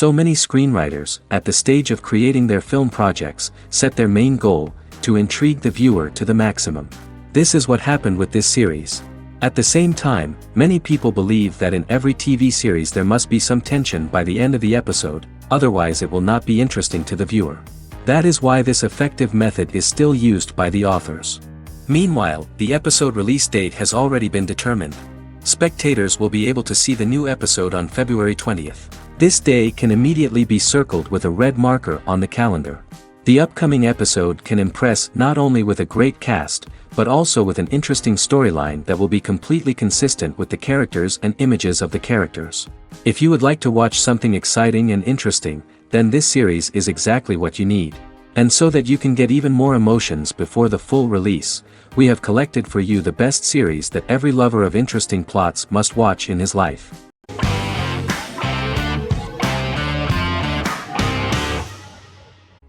So many screenwriters, at the stage of creating their film projects, set their main goal, to intrigue the viewer to the maximum. This is what happened with this series. At the same time, many people believe that in every TV series there must be some tension by the end of the episode, otherwise it will not be interesting to the viewer. That is why this effective method is still used by the authors. Meanwhile, the episode release date has already been determined. Spectators will be able to see the new episode on February 20th. This day can immediately be circled with a red marker on the calendar. The upcoming episode can impress not only with a great cast, but also with an interesting storyline that will be completely consistent with the characters and images of the characters. If you would like to watch something exciting and interesting, then this series is exactly what you need. And so that you can get even more emotions before the full release, we have collected for you the best series that every lover of interesting plots must watch in his life.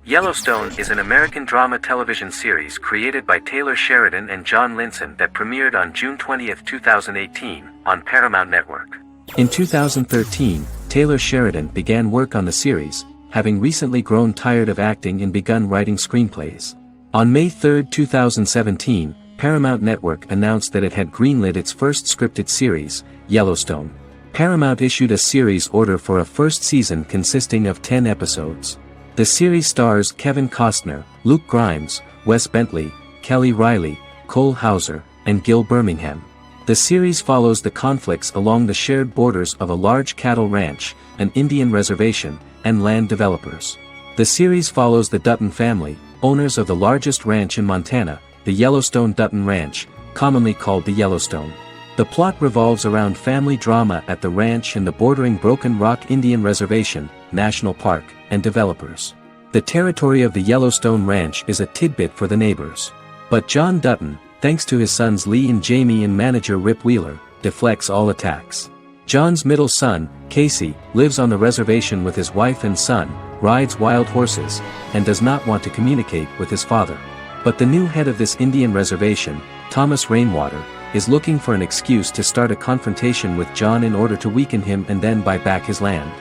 Yellowstone is an American drama television series created by Taylor Sheridan and John Linson that premiered on June 20, 2018, on Paramount Network. In 2013, Taylor Sheridan began work on the series, having recently grown tired of acting and begun writing screenplays. On May 3, 2017, Paramount Network announced that it had greenlit its first scripted series, Yellowstone. Paramount issued a series order for a first season consisting of 10 episodes. The series stars Kevin Costner, Luke Grimes, Wes Bentley, Kelly Riley, Cole Hauser, and Gil Birmingham. The series follows the conflicts along the shared borders of a large cattle ranch, an Indian reservation, and land developers. The series follows the Dutton family, owners of the largest ranch in Montana, the Yellowstone Dutton Ranch, commonly called the Yellowstone. The plot revolves around family drama at the ranch and the bordering Broken Rock Indian Reservation, National Park, and developers. The territory of the Yellowstone Ranch is a tidbit for the neighbors. But John Dutton, thanks to his sons Lee and Jamie and manager Rip Wheeler, deflects all attacks. John's middle son, Casey, lives on the reservation with his wife and son, rides wild horses, and does not want to communicate with his father. But the new head of this Indian reservation, Thomas Rainwater, is looking for an excuse to start a confrontation with John in order to weaken him and then buy back his land.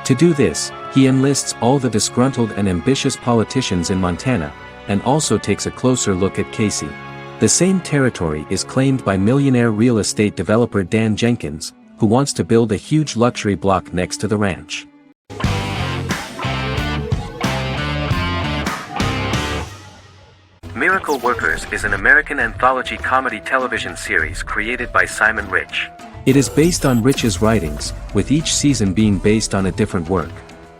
To do this, he enlists all the disgruntled and ambitious politicians in Montana, and also takes a closer look at Casey. The same territory is claimed by millionaire real estate developer Dan Jenkins, who wants to build a huge luxury block next to the ranch. Miracle Workers is an American anthology comedy television series created by Simon Rich. It is based on Rich's writings, with each season being based on a different work.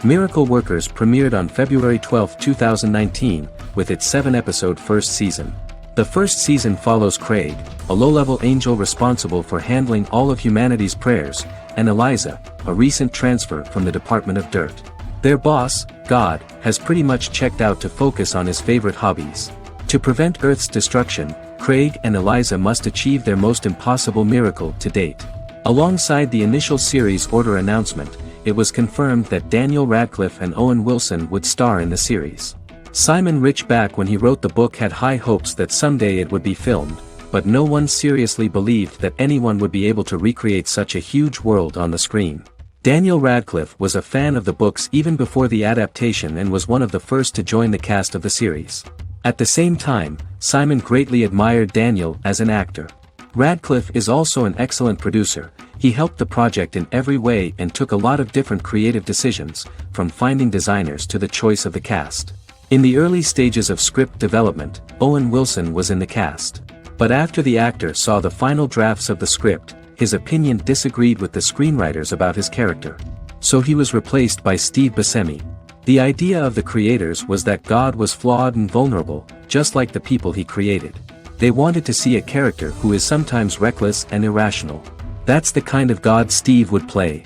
Miracle Workers premiered on February 12, 2019, with its 7-episode first season. The first season follows Craig, a low-level angel responsible for handling all of humanity's prayers, and Eliza, a recent transfer from the Department of Dirt. Their boss, God, has pretty much checked out to focus on his favorite hobbies. To prevent Earth's destruction, Craig and Eliza must achieve their most impossible miracle to date. Alongside the initial series order announcement, it was confirmed that Daniel Radcliffe and Owen Wilson would star in the series. Simon Rich back when he wrote the book had high hopes that someday it would be filmed, but no one seriously believed that anyone would be able to recreate such a huge world on the screen. Daniel Radcliffe was a fan of the books even before the adaptation and was one of the first to join the cast of the series. At the same time, Simon greatly admired Daniel as an actor. Radcliffe is also an excellent producer. He helped the project in every way and took a lot of different creative decisions, from finding designers to the choice of the cast. In the early stages of script development, Owen Wilson was in the cast. But after the actor saw the final drafts of the script, his opinion disagreed with the screenwriters about his character. So he was replaced by Steve Buscemi. The idea of the creators was that God was flawed and vulnerable, just like the people he created. They wanted to see a character who is sometimes reckless and irrational. That's the kind of God Steve would play.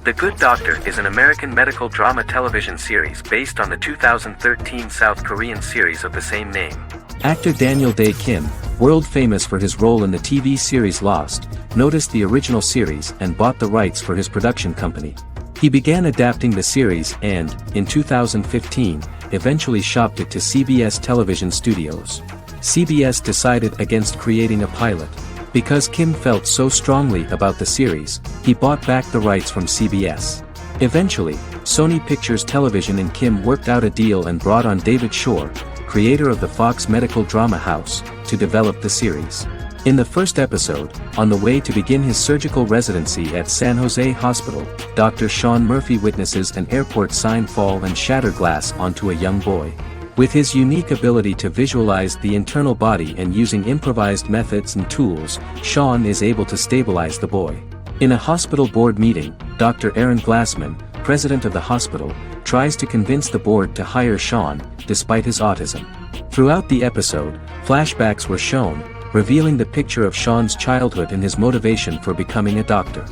The Good Doctor is an American medical drama television series based on the 2013 South Korean series of the same name. Actor Daniel Dae Kim, world famous for his role in the TV series Lost, noticed the original series and bought the rights for his production company. He began adapting the series and, in 2015, eventually shopped it to CBS Television Studios. CBS decided against creating a pilot, Because Kim felt so strongly about the series, he bought back the rights from CBS. Eventually, Sony Pictures Television and Kim worked out a deal and brought on David Shore, creator of the Fox Medical Drama House, to develop the series. In the first episode, on the way to begin his surgical residency at San Jose Hospital, Dr. Sean Murphy witnesses an airport sign fall and shatter glass onto a young boy. With his unique ability to visualize the internal body and using improvised methods and tools, Sean is able to stabilize the boy. In a hospital board meeting, Dr. Aaron Glassman, president of the hospital, tries to convince the board to hire Sean, despite his autism. Throughout the episode, flashbacks were shown, revealing the picture of Sean's childhood and his motivation for becoming a doctor.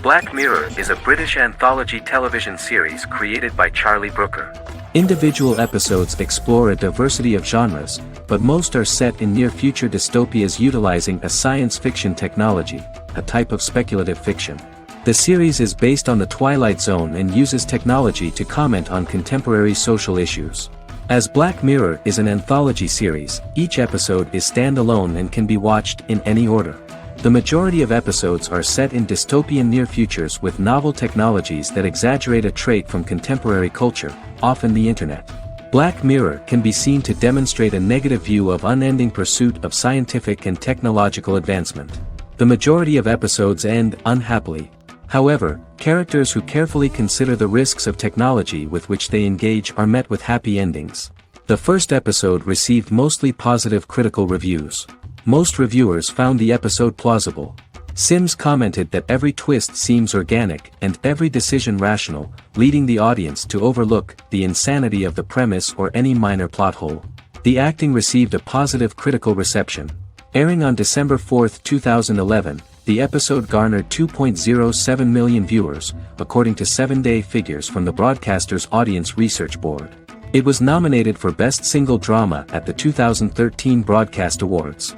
Black Mirror is a British anthology television series created by Charlie Brooker. Individual episodes explore a diversity of genres, but most are set in near-future dystopias utilizing a science fiction technology, a type of speculative fiction. The series is based on the Twilight Zone and uses technology to comment on contemporary social issues. As Black Mirror is an anthology series, each episode is standalone and can be watched in any order. The majority of episodes are set in dystopian near futures with novel technologies that exaggerate a trait from contemporary culture, often the internet. Black Mirror can be seen to demonstrate a negative view of unending pursuit of scientific and technological advancement. The majority of episodes end unhappily. However, characters who carefully consider the risks of technology with which they engage are met with happy endings. The first episode received mostly positive critical reviews. Most reviewers found the episode plausible. Sims commented that every twist seems organic and every decision rational, leading the audience to overlook the insanity of the premise or any minor plot hole. The acting received a positive critical reception. Airing on December 4, 2011, the episode garnered 2.07 million viewers, according to 7-day figures from the broadcaster's Audience Research Board. It was nominated for Best Single Drama at the 2013 Broadcast Awards.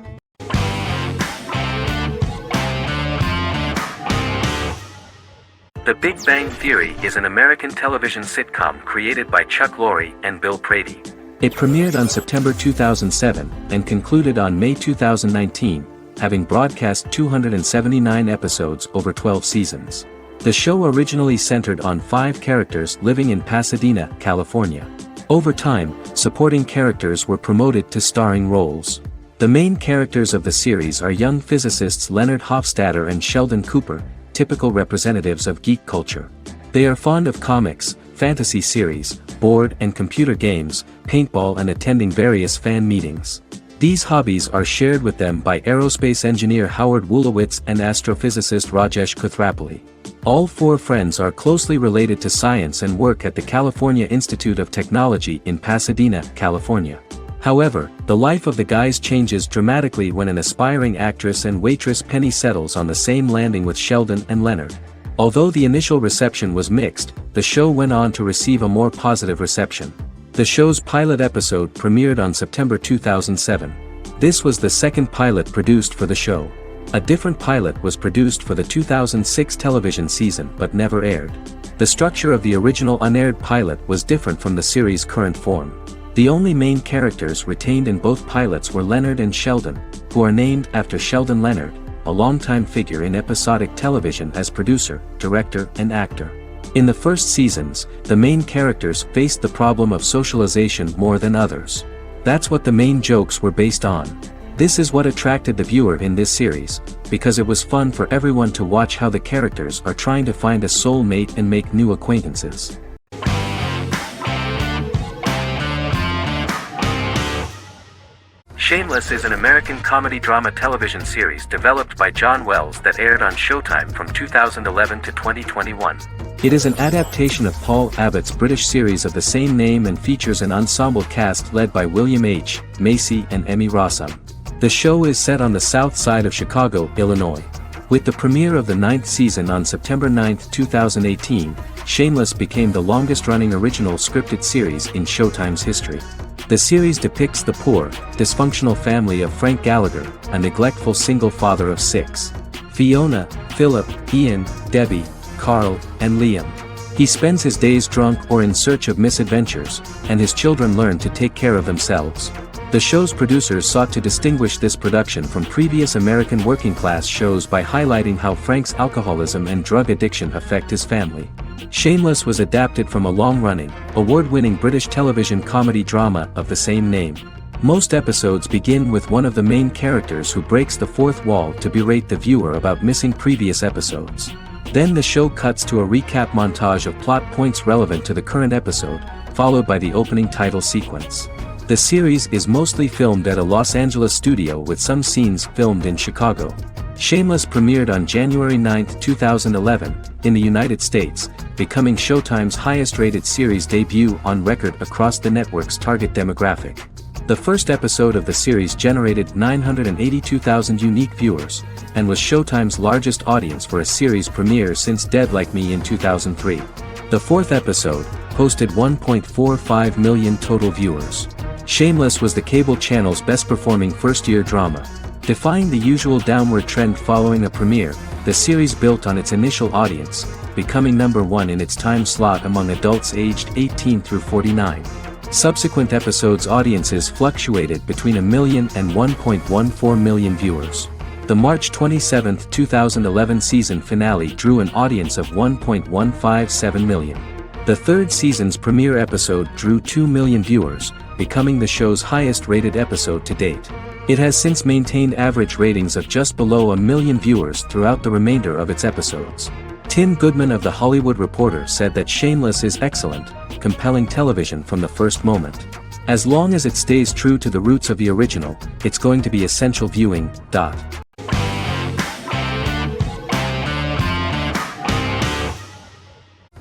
The Big Bang Theory is an American television sitcom created by Chuck Lorre and Bill Prady. It premiered on September 2007 and concluded on May 2019, having broadcast 279 episodes over 12 seasons. The show originally centered on 5 characters living in Pasadena, California. Over time, supporting characters were promoted to starring roles. The main characters of the series are young physicists Leonard Hofstadter and Sheldon Cooper, typical representatives of geek culture. They are fond of comics, fantasy series, board and computer games, paintball and attending various fan meetings. These hobbies are shared with them by aerospace engineer Howard Wolowitz and astrophysicist Rajesh Kuthrapalli. All 4 friends are closely related to science and work at the California Institute of Technology in Pasadena, California. However, the life of the guys changes dramatically when an aspiring actress and waitress Penny settles on the same landing with Sheldon and Leonard. Although the initial reception was mixed, the show went on to receive a more positive reception. The show's pilot episode premiered on September 2007. This was the second pilot produced for the show. A different pilot was produced for the 2006 television season but never aired. The structure of the original unaired pilot was different from the series' current form. The only main characters retained in both pilots were Leonard and Sheldon, who are named after Sheldon Leonard, a longtime figure in episodic television as producer, director, and actor. In the first seasons, the main characters faced the problem of socialization more than others. That's what the main jokes were based on. This is what attracted the viewer in this series, because it was fun for everyone to watch how the characters are trying to find a soul mate and make new acquaintances. Shameless is an American comedy drama television series developed by John Wells that aired on Showtime from 2011 to 2021. It is an adaptation of Paul Abbott's British series of the same name and features an ensemble cast led by William H. Macy and Emmy Rossum. The show is set on the south side of Chicago, Illinois. With the premiere of the 9th season on September 9, 2018, Shameless became the longest-running original scripted series in Showtime's history. The series depicts the poor, dysfunctional family of Frank Gallagher, a neglectful single father of 6. Fiona, Philip, Ian, Debbie, Carl, and Liam. He spends his days drunk or in search of misadventures, and his children learn to take care of themselves. The show's producers sought to distinguish this production from previous American working-class shows by highlighting how Frank's alcoholism and drug addiction affect his family. Shameless was adapted from a long-running, award-winning British television comedy drama of the same name. Most episodes begin with one of the main characters who breaks the fourth wall to berate the viewer about missing previous episodes. Then the show cuts to a recap montage of plot points relevant to the current episode, followed by the opening title sequence. The series is mostly filmed at a Los Angeles studio with some scenes filmed in Chicago. Shameless premiered on January 9, 2011, in the United States, becoming Showtime's highest-rated series debut on record across the network's target demographic. The first episode of the series generated 982,000 unique viewers, and was Showtime's largest audience for a series premiere since Dead Like Me in 2003. The fourth episode posted 1.45 million total viewers. Shameless was the cable channel's best-performing first-year drama. Defying the usual downward trend following a premiere, the series built on its initial audience, becoming number one in its time slot among adults aged 18 through 49. Subsequent episodes' audiences fluctuated between 1 million and 1.14 million viewers. The March 27, 2011 season finale drew an audience of 1.157 million. The third season's premiere episode drew 2 million viewers, becoming the show's highest-rated episode to date. It has since maintained average ratings of just below 1 million viewers throughout the remainder of its episodes. Tim Goodman of The Hollywood Reporter said that Shameless is excellent, compelling television from the first moment. As long as it stays true to the roots of the original, it's going to be essential viewing.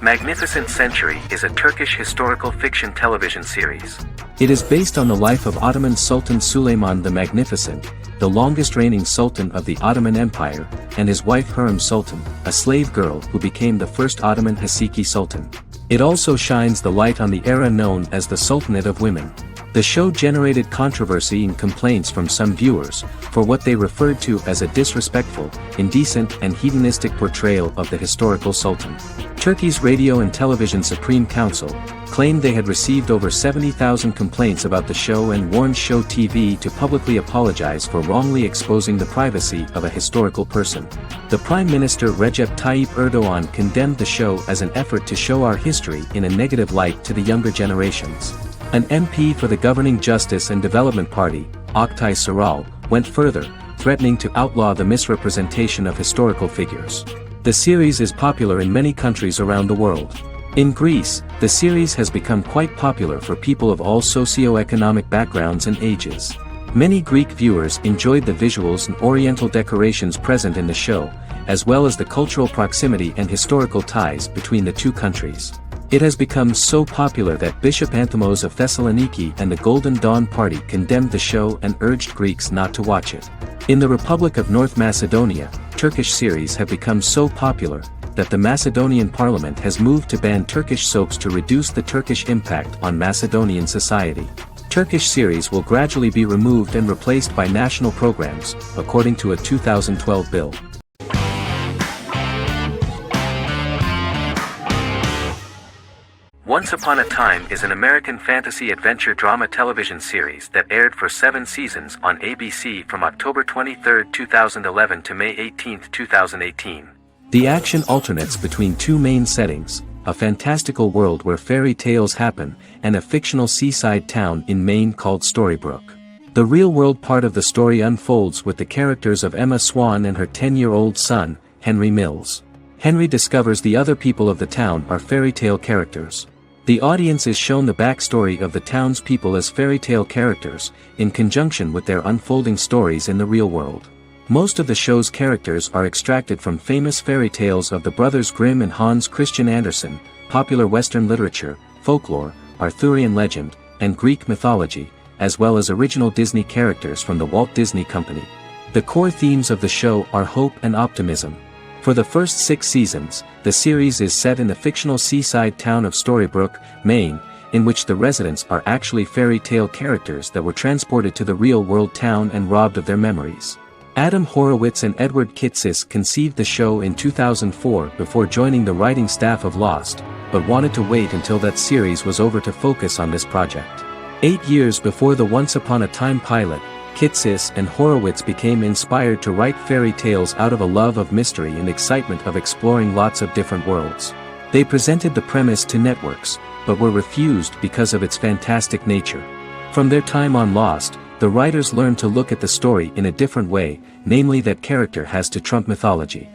Magnificent Century is a Turkish historical fiction television series. It is based on the life of Ottoman Sultan Süleyman the Magnificent, the longest reigning sultan of the Ottoman Empire, and his wife Hürrem Sultan, a slave girl who became the first Ottoman Haseki Sultan. It also shines the light on the era known as the Sultanate of Women. The show generated controversy and complaints from some viewers, for what they referred to as a disrespectful, indecent and hedonistic portrayal of the historical sultan. Turkey's Radio and Television Supreme Council claimed they had received over 70,000 complaints about the show and warned Show TV to publicly apologize for wrongly exposing the privacy of a historical person. The Prime Minister Recep Tayyip Erdogan condemned the show as an effort to show our history in a negative light to the younger generations. An MP for the governing Justice and Development Party, Oktay Saral, went further, threatening to outlaw the misrepresentation of historical figures. The series is popular in many countries around the world. In Greece, the series has become quite popular for people of all socio-economic backgrounds and ages. Many Greek viewers enjoyed the visuals and oriental decorations present in the show, as well as the cultural proximity and historical ties between the two countries. It has become so popular that Bishop Anthimos of Thessaloniki and the Golden Dawn Party condemned the show and urged Greeks not to watch it. In the Republic of North Macedonia, Turkish series have become so popular that the Macedonian parliament has moved to ban Turkish soaps to reduce the Turkish impact on Macedonian society. Turkish series will gradually be removed and replaced by national programs, according to a 2012 bill. Once Upon a Time is an American fantasy adventure drama television series that aired for 7 seasons on ABC from October 23, 2011 to May 18, 2018. The action alternates between two main settings, a fantastical world where fairy tales happen, and a fictional seaside town in Maine called Storybrooke. The real-world part of the story unfolds with the characters of Emma Swan and her 10-year-old son, Henry Mills. Henry discovers the other people of the town are fairy tale characters. The audience is shown the backstory of the townspeople as fairy tale characters, in conjunction with their unfolding stories in the real world. Most of the show's characters are extracted from famous fairy tales of the Brothers Grimm and Hans Christian Andersen, popular Western literature, folklore, Arthurian legend, and Greek mythology, as well as original Disney characters from the Walt Disney Company. The core themes of the show are hope and optimism. For the first 6 seasons, the series is set in the fictional seaside town of Storybrooke, Maine, in which the residents are actually fairy tale characters that were transported to the real-world town and robbed of their memories. Adam Horowitz and Edward Kitsis conceived the show in 2004 before joining the writing staff of Lost, but wanted to wait until that series was over to focus on this project. 8 years before the Once Upon a Time pilot, Kitsis and Horowitz became inspired to write fairy tales out of a love of mystery and excitement of exploring lots of different worlds. They presented the premise to networks, but were refused because of its fantastic nature. From their time on Lost, the writers learned to look at the story in a different way, namely that character has to trump mythology.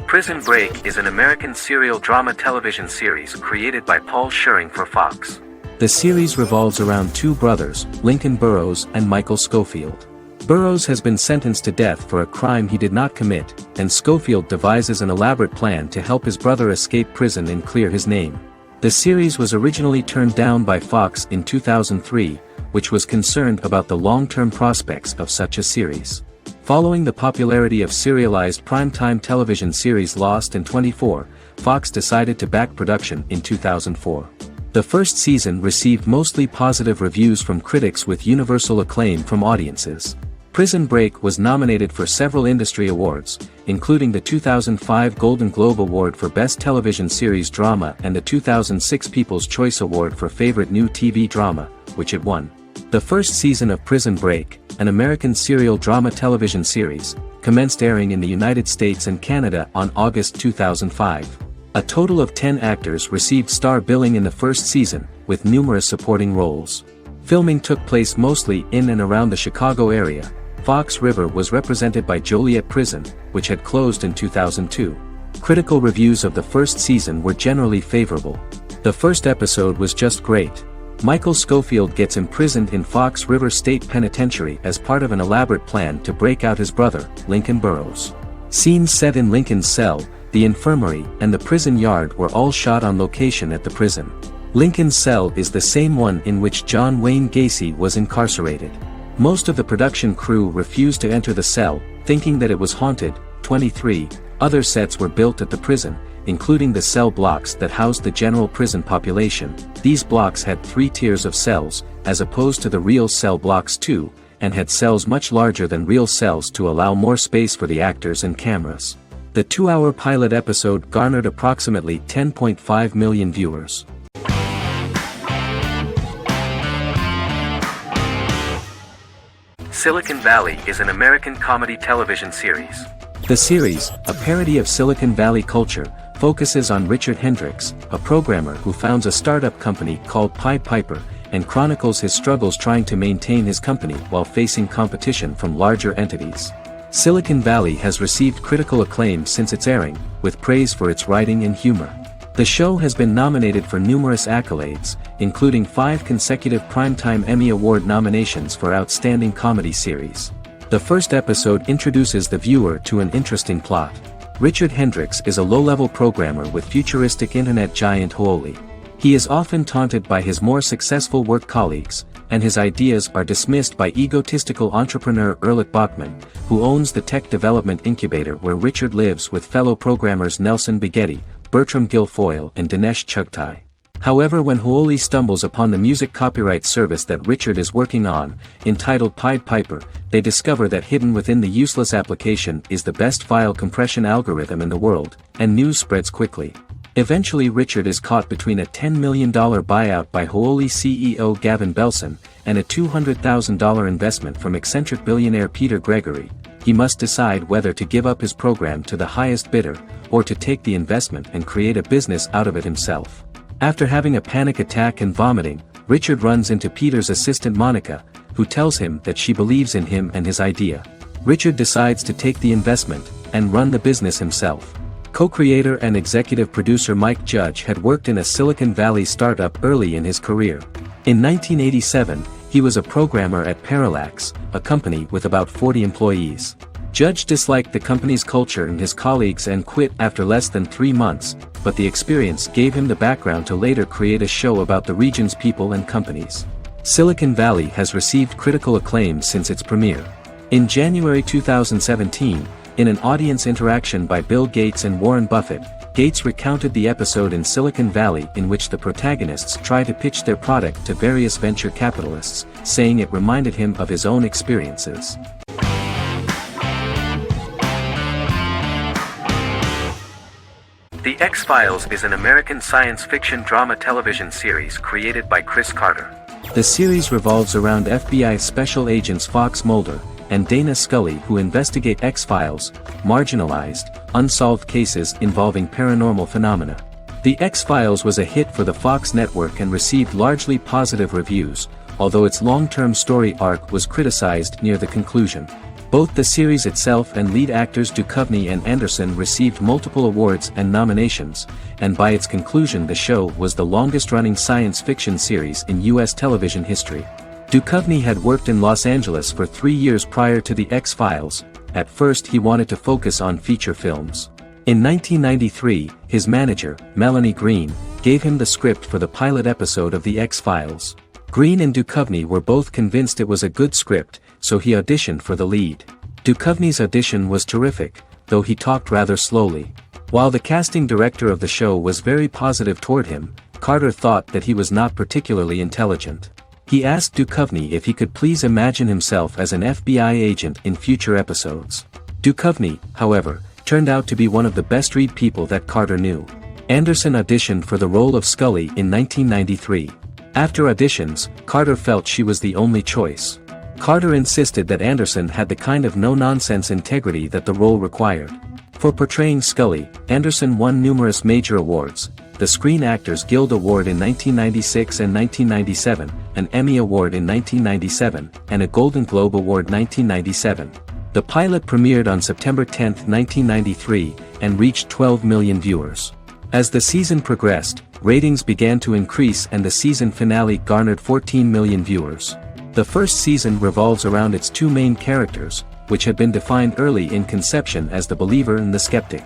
Prison Break is an American serial drama television series created by Paul Schering for Fox. The series revolves around two brothers, Lincoln Burrows and Michael Scofield. Burrows has been sentenced to death for a crime he did not commit, and Scofield devises an elaborate plan to help his brother escape prison and clear his name. The series was originally turned down by Fox in 2003, which was concerned about the long-term prospects of such a series. Following the popularity of serialized primetime television series Lost in 24, Fox decided to back production in 2004. The first season received mostly positive reviews from critics with universal acclaim from audiences. Prison Break was nominated for several industry awards, including the 2005 Golden Globe Award for Best Television Series Drama and the 2006 People's Choice Award for Favorite New TV Drama, which it won. The first season of Prison Break, an American serial drama television series, commenced airing in the United States and Canada on August 2005. A total of 10 actors received star billing in the first season, with numerous supporting roles. Filming took place mostly in and around the Chicago area. Fox River was represented by Joliet Prison, which had closed in 2002. Critical reviews of the first season were generally favorable. The first episode was just great. Michael Scofield gets imprisoned in Fox River State Penitentiary as part of an elaborate plan to break out his brother, Lincoln Burrows. Scenes set in Lincoln's cell, the infirmary, and the prison yard were all shot on location at the prison. Lincoln's cell is the same one in which John Wayne Gacy was incarcerated. Most of the production crew refused to enter the cell, thinking that it was haunted. 23 other sets were built at the prison, including the cell blocks that housed the general prison population. These blocks had 3 tiers of cells, as opposed to the real cell blocks 2, and had cells much larger than real cells to allow more space for the actors and cameras. The 2-hour pilot episode garnered approximately 10.5 million viewers. Silicon Valley is an American comedy television series. The series, a parody of Silicon Valley culture, focuses on Richard Hendricks, a programmer who founds a startup company called Pied Piper, and chronicles his struggles trying to maintain his company while facing competition from larger entities. Silicon Valley has received critical acclaim since its airing, with praise for its writing and humor. The show has been nominated for numerous accolades, including 5 consecutive Primetime Emmy Award nominations for Outstanding Comedy Series. The first episode introduces the viewer to an interesting plot. Richard Hendricks is a low-level programmer with futuristic internet giant Huoli. He is often taunted by his more successful work colleagues, and his ideas are dismissed by egotistical entrepreneur Erlich Bachman, who owns the tech development incubator where Richard lives with fellow programmers Nelson Bighetti, Bertram Guilfoyle and Dinesh Chugtai. However, when Huoli stumbles upon the music copyright service that Richard is working on, entitled Pied Piper, they discover that hidden within the useless application is the best file compression algorithm in the world, and news spreads quickly. Eventually Richard is caught between a $10 million buyout by Huoli CEO Gavin Belson, and a $200,000 investment from eccentric billionaire Peter Gregory. He must decide whether to give up his program to the highest bidder, or to take the investment and create a business out of it himself. After having a panic attack and vomiting, Richard runs into Peter's assistant Monica, who tells him that she believes in him and his idea. Richard decides to take the investment, and run the business himself. Co-creator and executive producer Mike Judge had worked in a Silicon Valley startup early in his career. In 1987, he was a programmer at Parallax, a company with about 40 employees. Judge disliked the company's culture and his colleagues and quit after less than 3 months, but the experience gave him the background to later create a show about the region's people and companies. Silicon Valley has received critical acclaim since its premiere. In January 2017, in an audience interaction by Bill Gates and Warren Buffett, Gates recounted the episode in Silicon Valley in which the protagonists try to pitch their product to various venture capitalists, saying it reminded him of his own experiences. The X-Files is an American science fiction drama television series created by Chris Carter. The series revolves around FBI special agents Fox Mulder and Dana Scully, who investigate X-Files, marginalized, unsolved cases involving paranormal phenomena. The X-Files was a hit for the Fox network and received largely positive reviews, although its long-term story arc was criticized near the conclusion. Both the series itself and lead actors Duchovny and Anderson received multiple awards and nominations, and by its conclusion the show was the longest-running science fiction series in U.S. television history. Duchovny had worked in Los Angeles for 3 years prior to The X-Files. At first he wanted to focus on feature films. In 1993, his manager, Melanie Green, gave him the script for the pilot episode of The X-Files. Green and Duchovny were both convinced it was a good script, so he auditioned for the lead. Duchovny's audition was terrific, though he talked rather slowly. While the casting director of the show was very positive toward him, Carter thought that he was not particularly intelligent. He asked Duchovny if he could please imagine himself as an FBI agent in future episodes. Duchovny, however, turned out to be one of the best-read people that Carter knew. Anderson auditioned for the role of Scully in 1993. After auditions, Carter felt she was the only choice. Carter insisted that Anderson had the kind of no-nonsense integrity that the role required. For portraying Scully, Anderson won numerous major awards: the Screen Actors Guild Award in 1996 and 1997, an Emmy Award in 1997, and a Golden Globe Award 1997. The pilot premiered on September 10, 1993, and reached 12 million viewers. As the season progressed, ratings began to increase and the season finale garnered 14 million viewers. The first season revolves around its two main characters, which had been defined early in conception as the believer and the skeptic.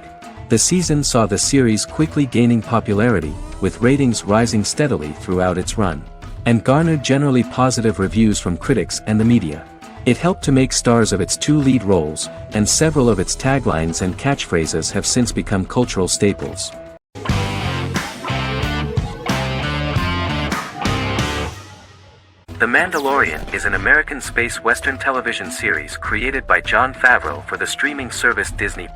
The season saw the series quickly gaining popularity, with ratings rising steadily throughout its run, and garnered generally positive reviews from critics and the media. It helped to make stars of its two lead roles, and several of its taglines and catchphrases have since become cultural staples. The Mandalorian is an American space western television series created by Jon Favreau for the streaming service Disney+.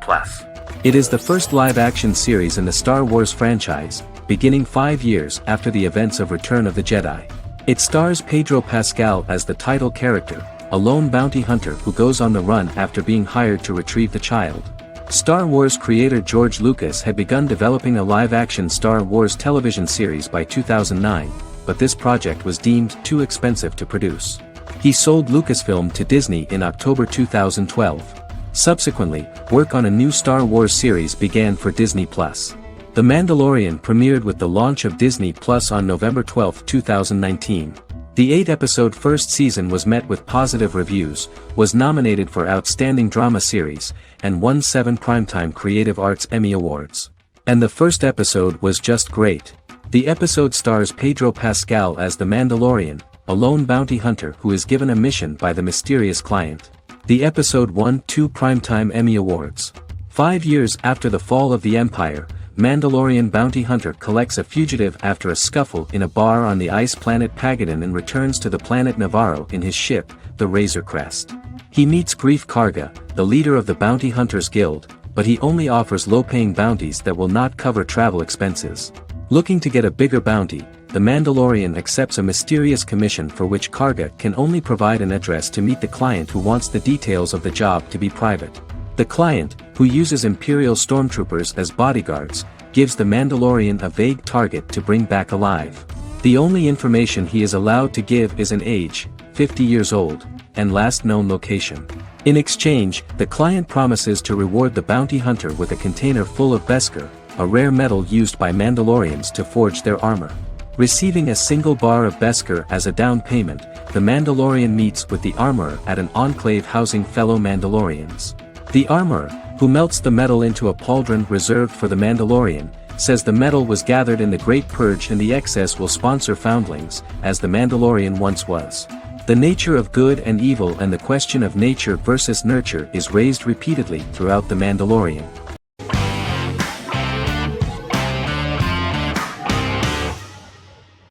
It is the first live-action series in the Star Wars franchise, beginning 5 years after the events of Return of the Jedi. It stars Pedro Pascal as the title character, a lone bounty hunter who goes on the run after being hired to retrieve the child. Star Wars creator George Lucas had begun developing a live-action Star Wars television series by 2009, but this project was deemed too expensive to produce. He sold Lucasfilm to Disney in October 2012. Subsequently, work on a new Star Wars series began for Disney+. The Mandalorian premiered with the launch of Disney+ on November 12, 2019. The 8-episode first season was met with positive reviews, was nominated for Outstanding Drama Series, and won 7 Primetime Creative Arts Emmy Awards. And the first episode was just great. The episode stars Pedro Pascal as the Mandalorian, a lone bounty hunter who is given a mission by the mysterious client. The episode won 2 Primetime Emmy Awards. 5 years after the fall of the Empire, Mandalorian bounty hunter collects a fugitive after a scuffle in a bar on the ice planet Pagadan and returns to the planet Navarro in his ship, the Razor Crest. He meets Grief Karga, the leader of the Bounty Hunters Guild, but he only offers low-paying bounties that will not cover travel expenses. Looking to get a bigger bounty, the Mandalorian accepts a mysterious commission for which Karga can only provide an address to meet the client who wants the details of the job to be private. The client, who uses Imperial stormtroopers as bodyguards, gives the Mandalorian a vague target to bring back alive. The only information he is allowed to give is an age, 50 years old, and last known location. In exchange, the client promises to reward the bounty hunter with a container full of Beskar, a rare metal used by Mandalorians to forge their armor. Receiving a single bar of Beskar as a down payment, the Mandalorian meets with the armorer at an enclave housing fellow Mandalorians. The armorer, who melts the metal into a pauldron reserved for the Mandalorian, says the metal was gathered in the Great Purge and the excess will sponsor foundlings, as the Mandalorian once was. The nature of good and evil and the question of nature versus nurture is raised repeatedly throughout The Mandalorian.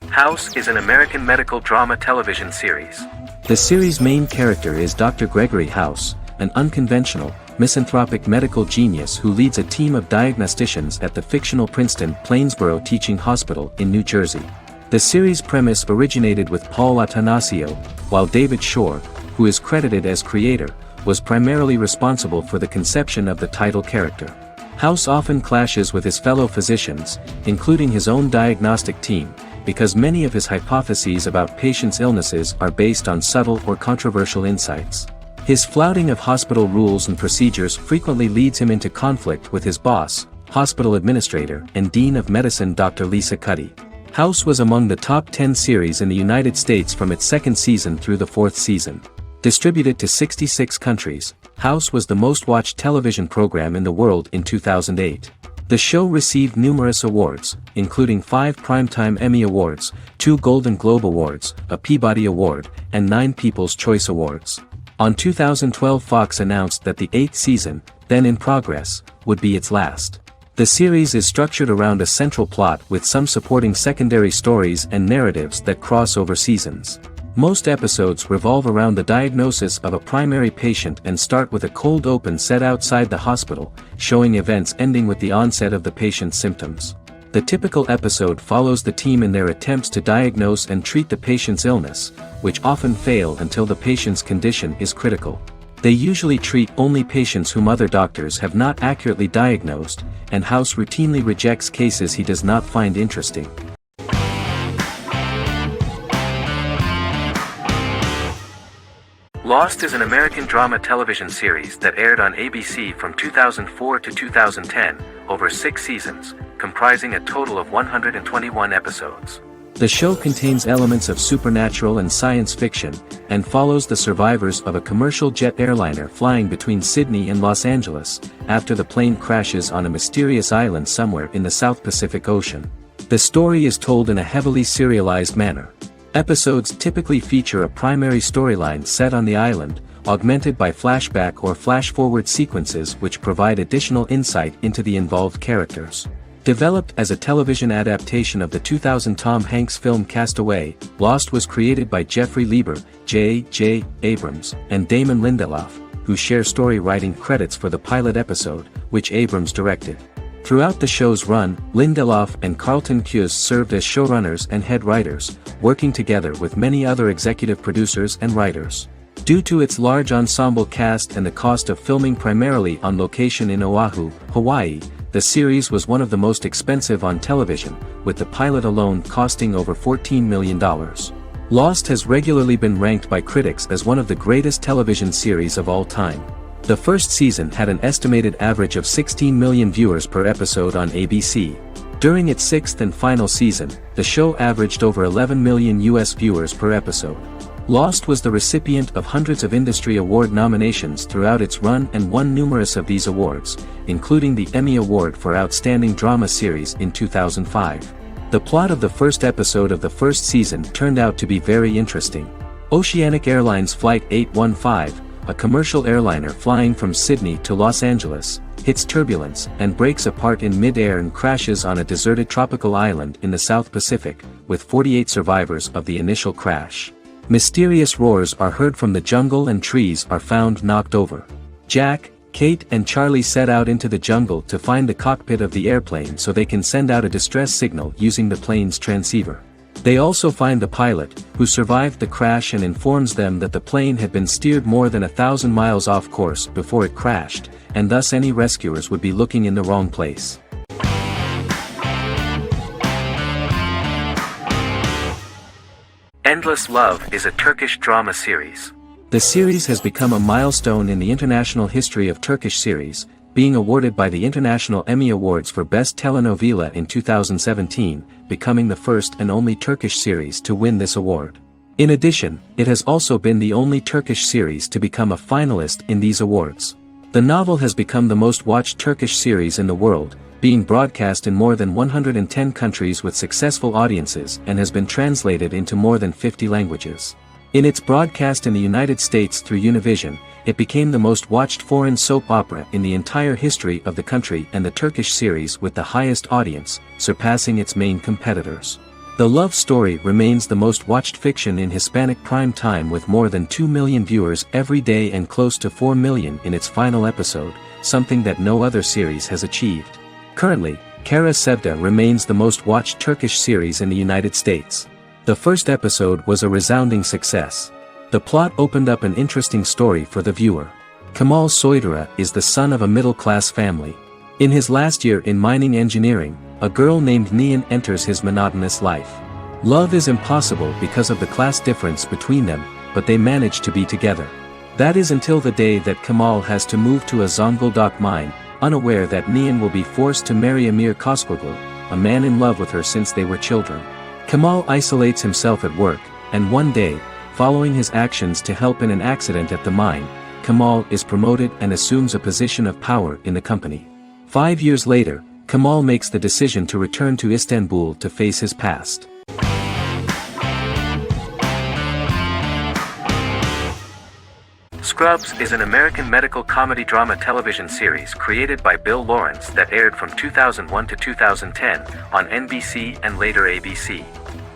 House is an American medical drama television series. The series' main character is Dr. Gregory House, an unconventional, misanthropic medical genius who leads a team of diagnosticians at the fictional Princeton Plainsboro Teaching Hospital in New Jersey. The series' premise originated with Paul Attanasio, while David Shore, who is credited as creator, was primarily responsible for the conception of the title character. House often clashes with his fellow physicians, including his own diagnostic team, because many of his hypotheses about patients' illnesses are based on subtle or controversial insights. His flouting of hospital rules and procedures frequently leads him into conflict with his boss, hospital administrator and dean of medicine Dr. Lisa Cuddy. House was among the top 10 series in the United States from its second season through the fourth season. Distributed to 66 countries, House was the most-watched television program in the world in 2008. The show received numerous awards, including 5 Primetime Emmy Awards, 2 Golden Globe Awards, a Peabody Award, and 9 People's Choice Awards. On 2012, Fox announced that the 8th season, then in progress, would be its last. The series is structured around a central plot with some supporting secondary stories and narratives that cross over seasons. Most episodes revolve around the diagnosis of a primary patient and start with a cold open set outside the hospital, showing events ending with the onset of the patient's symptoms. The typical episode follows the team in their attempts to diagnose and treat the patient's illness, which often fail until the patient's condition is critical. They usually treat only patients whom other doctors have not accurately diagnosed, and House routinely rejects cases he does not find interesting. Lost is an American drama television series that aired on ABC from 2004 to 2010, over 6 seasons, comprising a total of 121 episodes. The show contains elements of supernatural and science fiction, and follows the survivors of a commercial jet airliner flying between Sydney and Los Angeles, after the plane crashes on a mysterious island somewhere in the South Pacific Ocean. The story is told in a heavily serialized manner. Episodes typically feature a primary storyline set on the island, augmented by flashback or flash-forward sequences which provide additional insight into the involved characters. Developed as a television adaptation of the 2000 Tom Hanks film Castaway, Lost was created by Jeffrey Lieber, J.J. Abrams, and Damon Lindelof, who share story writing credits for the pilot episode, which Abrams directed. Throughout the show's run, Lindelof and Carlton Cuse served as showrunners and head writers, working together with many other executive producers and writers. Due to its large ensemble cast and the cost of filming primarily on location in Oahu, Hawaii, the series was one of the most expensive on television, with the pilot alone costing over $14 million. Lost has regularly been ranked by critics as one of the greatest television series of all time. The first season had an estimated average of 16 million viewers per episode on ABC. During its 6th and final season, the show averaged over 11 million US viewers per episode. Lost was the recipient of hundreds of industry award nominations throughout its run and won numerous of these awards, including the Emmy Award for Outstanding Drama Series in 2005. The plot of the first episode of the first season turned out to be very interesting. Oceanic Airlines Flight 815, a commercial airliner flying from Sydney to Los Angeles, hits turbulence and breaks apart in mid-air and crashes on a deserted tropical island in the South Pacific, with 48 survivors of the initial crash. Mysterious roars are heard from the jungle and trees are found knocked over. Jack, Kate and Charlie set out into the jungle to find the cockpit of the airplane so they can send out a distress signal using the plane's transceiver. They also find the pilot, who survived the crash and informs them that the plane had been steered more than 1,000 miles off course before it crashed, and thus any rescuers would be looking in the wrong place. Endless Love is a Turkish drama series. The series has become a milestone in the international history of Turkish series, being awarded by the International Emmy Awards for Best Telenovela in 2017, becoming the first and only Turkish series to win this award. In addition, it has also been the only Turkish series to become a finalist in these awards. The novel has become the most watched Turkish series in the world, being broadcast in more than 110 countries with successful audiences and has been translated into more than 50 languages. In its broadcast in the United States through Univision, it became the most watched foreign soap opera in the entire history of the country and the Turkish series with the highest audience, surpassing its main competitors. The love story remains the most watched fiction in Hispanic prime time with more than 2 million viewers every day and close to 4 million in its final episode, something that no other series has achieved. Currently, Kara Sevda remains the most watched Turkish series in the United States. The first episode was a resounding success. The plot opened up an interesting story for the viewer. Kemal Soydura is the son of a middle-class family. In his last year in mining engineering, a girl named Nihan enters his monotonous life. Love is impossible because of the class difference between them, but they manage to be together. That is until the day that Kemal has to move to a Zonguldak mine, unaware that Nihan will be forced to marry Amir Koskoglu, a man in love with her since they were children. Kemal isolates himself at work, and one day, following his actions to help in an accident at the mine, Kemal is promoted and assumes a position of power in the company. 5 years later, Kemal makes the decision to return to Istanbul to face his past. Scrubs is an American medical comedy drama television series created by Bill Lawrence that aired from 2001 to 2010 on NBC and later ABC.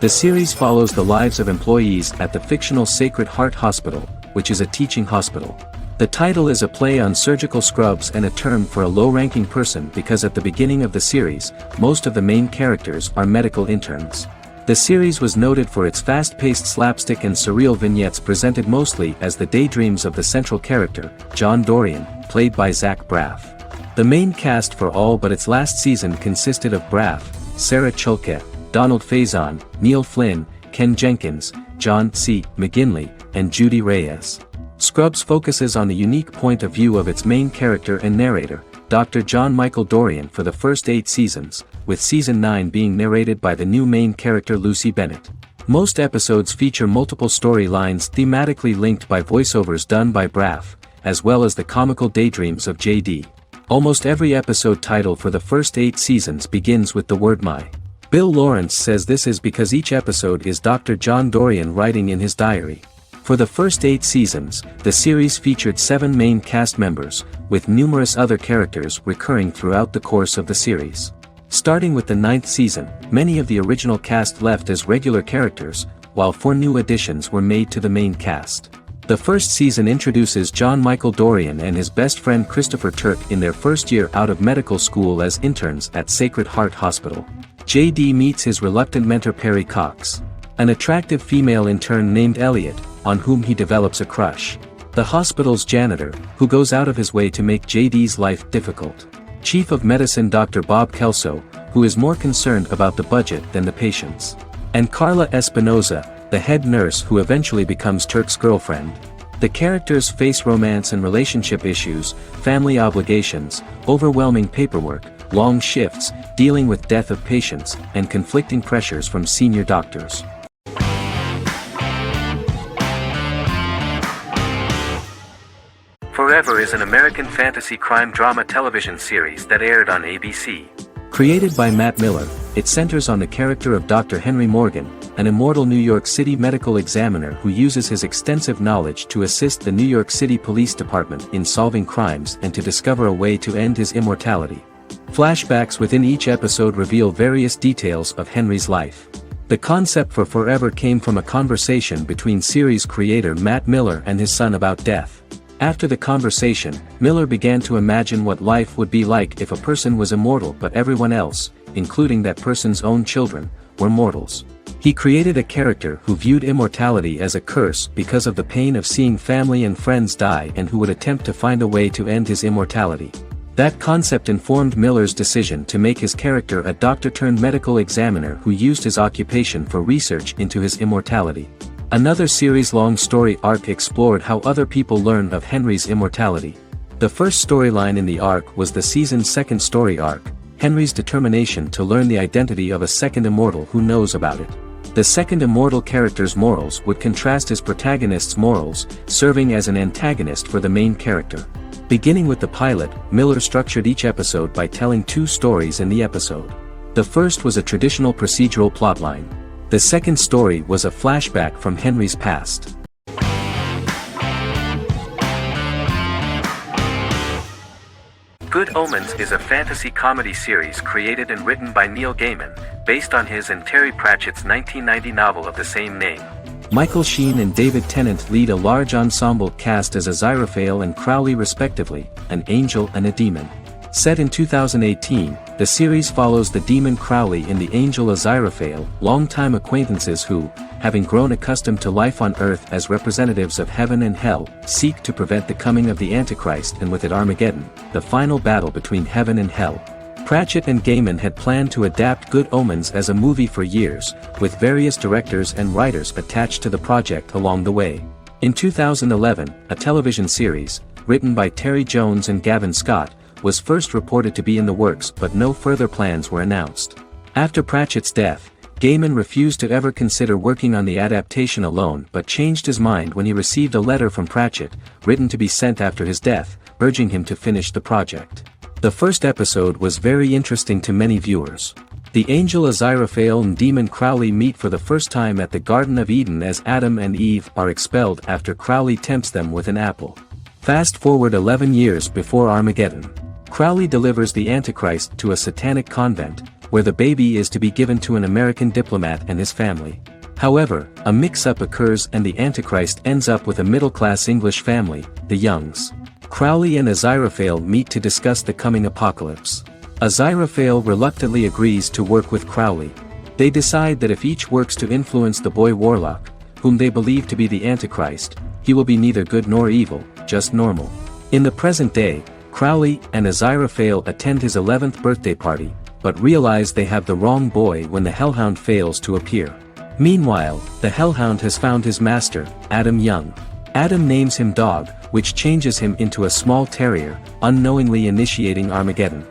The series follows the lives of employees at the fictional Sacred Heart Hospital, which is a teaching hospital. The title is a play on surgical scrubs and a term for a low-ranking person because at the beginning of the series, most of the main characters are medical interns. The series was noted for its fast-paced slapstick and surreal vignettes presented mostly as the daydreams of the central character, John Dorian, played by Zach Braff. The main cast for all but its last season consisted of Braff, Sarah Chulke, Donald Faison, Neil Flynn, Ken Jenkins, John C. McGinley, and Judy Reyes. Scrubs focuses on the unique point of view of its main character and narrator, Dr. John Michael Dorian for the first 8 seasons, with season 9 being narrated by the new main character Lucy Bennett. Most episodes feature multiple storylines thematically linked by voiceovers done by Braff, as well as the comical daydreams of JD. Almost every episode title for the first 8 seasons begins with the word my. Bill Lawrence says this is because each episode is Dr. John Dorian writing in his diary. For the first 8 seasons, the series featured 7 main cast members, with numerous other characters recurring throughout the course of the series. Starting with the 9th season, many of the original cast left as regular characters, while 4 new additions were made to the main cast. The first season introduces John Michael Dorian and his best friend Christopher Turk in their first year out of medical school as interns at Sacred Heart Hospital. JD meets his reluctant mentor Perry Cox, an attractive female intern named Elliot, on whom he develops a crush. The hospital's janitor, who goes out of his way to make JD's life difficult. Chief of Medicine Dr. Bob Kelso, who is more concerned about the budget than the patients. And Carla Espinoza, the head nurse who eventually becomes Turk's girlfriend. The characters face romance and relationship issues, family obligations, overwhelming paperwork, long shifts, dealing with death of patients, and conflicting pressures from senior doctors. Forever is an American fantasy crime drama television series that aired on ABC. Created by Matt Miller, it centers on the character of Dr. Henry Morgan, an immortal New York City medical examiner who uses his extensive knowledge to assist the New York City Police Department in solving crimes and to discover a way to end his immortality. Flashbacks within each episode reveal various details of Henry's life. The concept for Forever came from a conversation between series creator Matt Miller and his son about death. After the conversation, Miller began to imagine what life would be like if a person was immortal but everyone else, including that person's own children, were mortals. He created a character who viewed immortality as a curse because of the pain of seeing family and friends die and who would attempt to find a way to end his immortality. That concept informed Miller's decision to make his character a doctor-turned-medical examiner who used his occupation for research into his immortality. Another series-long story arc explored how other people learn of Henry's immortality. The first storyline in the arc was the season's second story arc, Henry's determination to learn the identity of a second immortal who knows about it. The second immortal character's morals would contrast his protagonist's morals, serving as an antagonist for the main character. Beginning with the pilot, Miller structured each episode by telling 2 stories in the episode. The first was a traditional procedural plotline. The second story was a flashback from Henry's past. Good Omens is a fantasy comedy series created and written by Neil Gaiman, based on his and Terry Pratchett's 1990 novel of the same name. Michael Sheen and David Tennant lead a large ensemble cast as Aziraphale and Crowley respectively, an angel and a demon. Set in 2018, the series follows the demon Crowley and the angel Aziraphale, longtime acquaintances who, having grown accustomed to life on Earth as representatives of heaven and hell, seek to prevent the coming of the Antichrist and with it Armageddon, the final battle between heaven and hell. Pratchett and Gaiman had planned to adapt Good Omens as a movie for years, with various directors and writers attached to the project along the way. In 2011, a television series, written by Terry Jones and Gavin Scott, was first reported to be in the works but no further plans were announced. After Pratchett's death, Gaiman refused to ever consider working on the adaptation alone but changed his mind when he received a letter from Pratchett, written to be sent after his death, urging him to finish the project. The first episode was very interesting to many viewers. The angel Aziraphale and demon Crowley meet for the first time at the Garden of Eden as Adam and Eve are expelled after Crowley tempts them with an apple. Fast forward 11 years before Armageddon. Crowley delivers the Antichrist to a satanic convent, where the baby is to be given to an American diplomat and his family. However, a mix-up occurs and the Antichrist ends up with a middle-class English family, the Youngs. Crowley and Aziraphale meet to discuss the coming apocalypse. Aziraphale reluctantly agrees to work with Crowley. They decide that if each works to influence the boy warlock, whom they believe to be the Antichrist, he will be neither good nor evil, just normal. In the present day, Crowley and Aziraphale attend his 11th birthday party, but realize they have the wrong boy when the Hellhound fails to appear. Meanwhile, the Hellhound has found his master, Adam Young. Adam names him Dog, which changes him into a small terrier, unknowingly initiating Armageddon.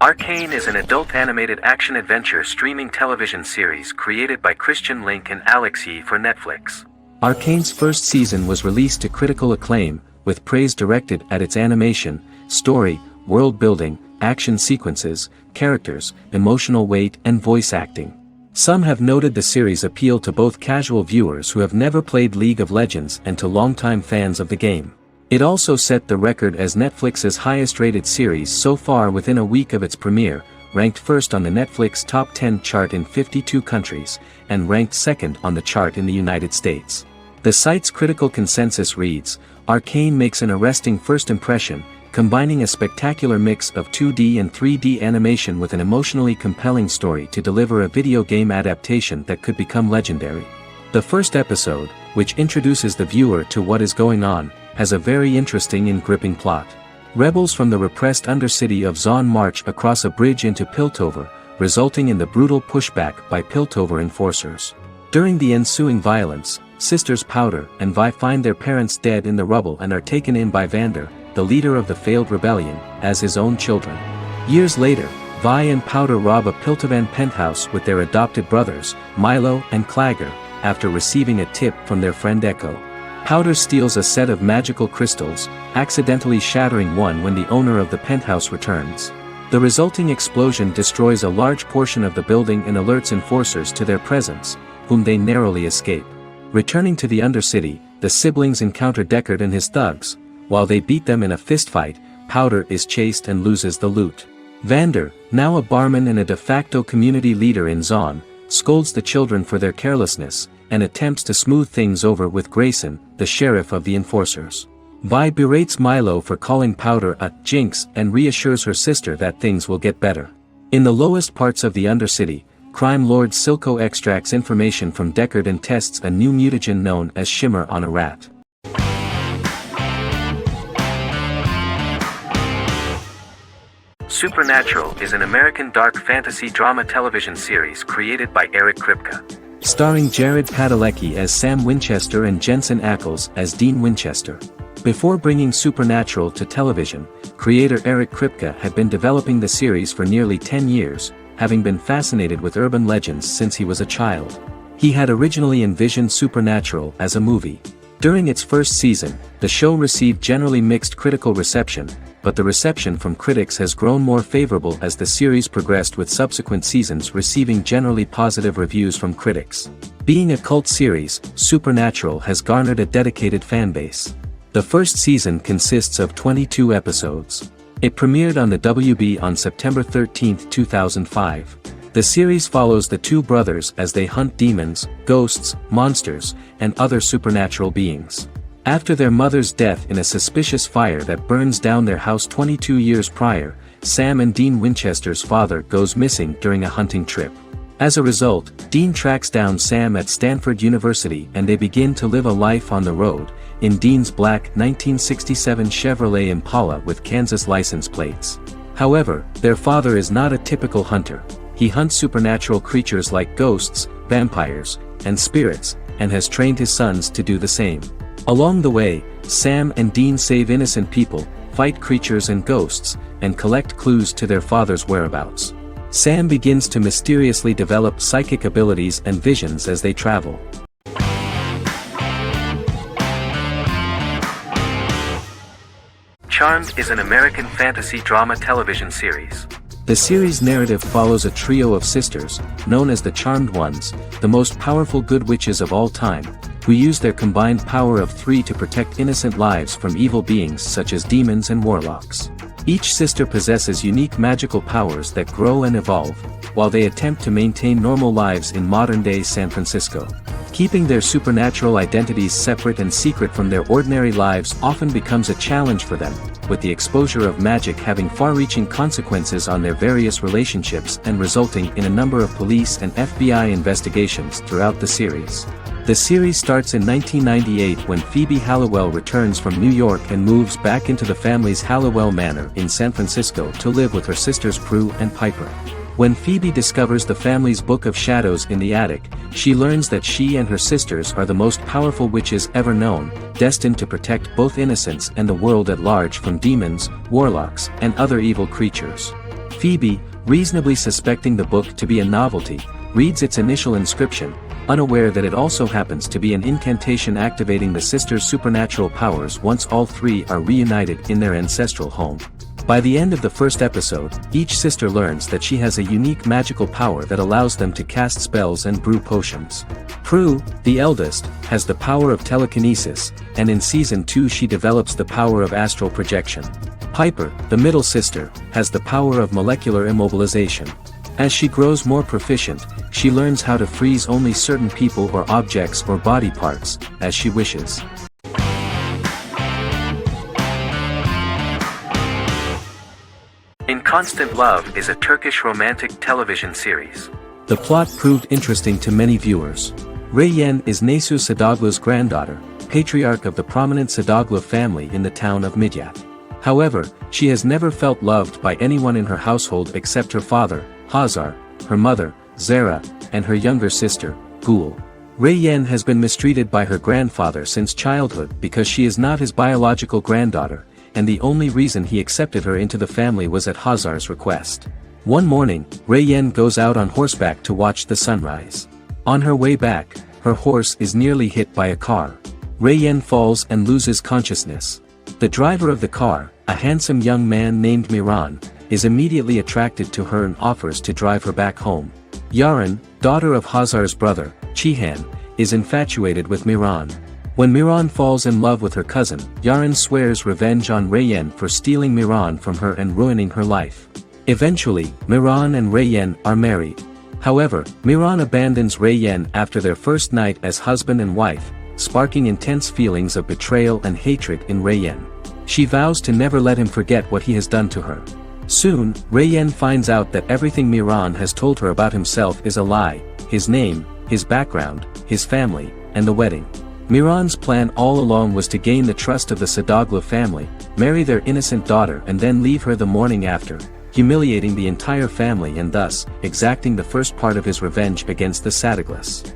Arcane is an adult animated action-adventure streaming television series created by Christian Link and Alex Yee for Netflix. Arcane's first season was released to critical acclaim, with praise directed at its animation, story, world building, action sequences, characters, emotional weight and voice acting. Some have noted the series appeal to both casual viewers who have never played League of Legends and to longtime fans of the game. It also set the record as Netflix's highest-rated series so far within a week of its premiere, ranked first on the Netflix Top 10 chart in 52 countries, and ranked second on the chart in the United States. The site's critical consensus reads, Arcane makes an arresting first impression, combining a spectacular mix of 2D and 3D animation with an emotionally compelling story to deliver a video game adaptation that could become legendary. The first episode, which introduces the viewer to what is going on, has a very interesting and gripping plot. Rebels from the repressed undercity of Zon march across a bridge into Piltover, resulting in the brutal pushback by Piltover enforcers. During the ensuing violence, sisters Powder and Vi find their parents dead in the rubble and are taken in by Vander, the leader of the failed rebellion, as his own children. Years later, Vi and Powder rob a Piltovan penthouse with their adopted brothers, Milo and Clagger, after receiving a tip from their friend Echo. Powder steals a set of magical crystals, accidentally shattering one when the owner of the penthouse returns. The resulting explosion destroys a large portion of the building and alerts enforcers to their presence, whom they narrowly escape. Returning to the Undercity, the siblings encounter Deckard and his thugs. While they beat them in a fistfight, Powder is chased and loses the loot. Vander, now a barman and a de facto community leader in Zon, scolds the children for their carelessness, and attempts to smooth things over with Grayson, the sheriff of the enforcers. Vi berates Milo for calling Powder a jinx and reassures her sister that things will get better. In the lowest parts of the Undercity, crime lord Silco extracts information from Deckard and tests a new mutagen known as Shimmer on a rat. Supernatural is an American dark fantasy drama television series created by Eric Kripke. Starring Jared Padalecki as Sam Winchester and Jensen Ackles as Dean Winchester. Before bringing Supernatural to television, creator Eric Kripke had been developing the series for nearly 10 years, having been fascinated with urban legends since he was a child. He had originally envisioned Supernatural as a movie. During its first season, the show received generally mixed critical reception, but the reception from critics has grown more favorable as the series progressed, with subsequent seasons receiving generally positive reviews from critics. Being a cult series, Supernatural has garnered a dedicated fanbase. The first season consists of 22 episodes. It premiered on the WB on September 13, 2005. The series follows the two brothers as they hunt demons, ghosts, monsters, and other supernatural beings. After their mother's death in a suspicious fire that burns down their house 22 years prior, Sam and Dean Winchester's father goes missing during a hunting trip. As a result, Dean tracks down Sam at Stanford University and they begin to live a life on the road, in Dean's black 1967 Chevrolet Impala with Kansas license plates. However, their father is not a typical hunter. He hunts supernatural creatures like ghosts, vampires, and spirits, and has trained his sons to do the same. Along the way, Sam and Dean save innocent people, fight creatures and ghosts, and collect clues to their father's whereabouts. Sam begins to mysteriously develop psychic abilities and visions as they travel. Charmed is an American fantasy drama television series. The series' narrative follows a trio of sisters, known as the Charmed Ones, the most powerful good witches of all time, who use their combined power of three to protect innocent lives from evil beings such as demons and warlocks. Each sister possesses unique magical powers that grow and evolve, while they attempt to maintain normal lives in modern-day San Francisco. Keeping their supernatural identities separate and secret from their ordinary lives often becomes a challenge for them, with the exposure of magic having far-reaching consequences on their various relationships and resulting in a number of police and FBI investigations throughout the series. The series starts in 1998 when Phoebe Halliwell returns from New York and moves back into the family's Halliwell Manor in San Francisco to live with her sisters Prue and Piper. When Phoebe discovers the family's Book of Shadows in the attic, she learns that she and her sisters are the most powerful witches ever known, destined to protect both innocents and the world at large from demons, warlocks, and other evil creatures. Phoebe, reasonably suspecting the book to be a novelty, reads its initial inscription, unaware that it also happens to be an incantation activating the sisters' supernatural powers once all three are reunited in their ancestral home. By the end of the first episode, each sister learns that she has a unique magical power that allows them to cast spells and brew potions. Prue, the eldest, has the power of telekinesis, and in Season 2 she develops the power of astral projection. Piper, the middle sister, has the power of molecular immobilization. As she grows more proficient, she learns how to freeze only certain people or objects or body parts, as she wishes. In Constant Love is a Turkish romantic television series. The plot proved interesting to many viewers. Reyyen is Nesu Sadoglu's granddaughter, patriarch of the prominent Sadoglu family in the town of Midyat. However, she has never felt loved by anyone in her household except her father, Hazar, her mother, Zara, and her younger sister, Gul. Reyyen has been mistreated by her grandfather since childhood because she is not his biological granddaughter, and the only reason he accepted her into the family was at Hazar's request. One morning, Reyyen goes out on horseback to watch the sunrise. On her way back, her horse is nearly hit by a car. Reyyen falls and loses consciousness. The driver of the car, a handsome young man named Miran, is immediately attracted to her and offers to drive her back home. Yaren, daughter of Hazar's brother, Chihan, is infatuated with Miran. When Miran falls in love with her cousin, Yaren swears revenge on Reyyen for stealing Miran from her and ruining her life. Eventually, Miran and Reyyen are married. However, Miran abandons Reyyen after their first night as husband and wife, sparking intense feelings of betrayal and hatred in Reyyen. She vows to never let him forget what he has done to her. Soon, Reyyen finds out that everything Miran has told her about himself is a lie: his name, his background, his family, and the wedding. Miran's plan all along was to gain the trust of the Sadoglu family, marry their innocent daughter and then leave her the morning after, humiliating the entire family and thus, exacting the first part of his revenge against the Sadoglu's.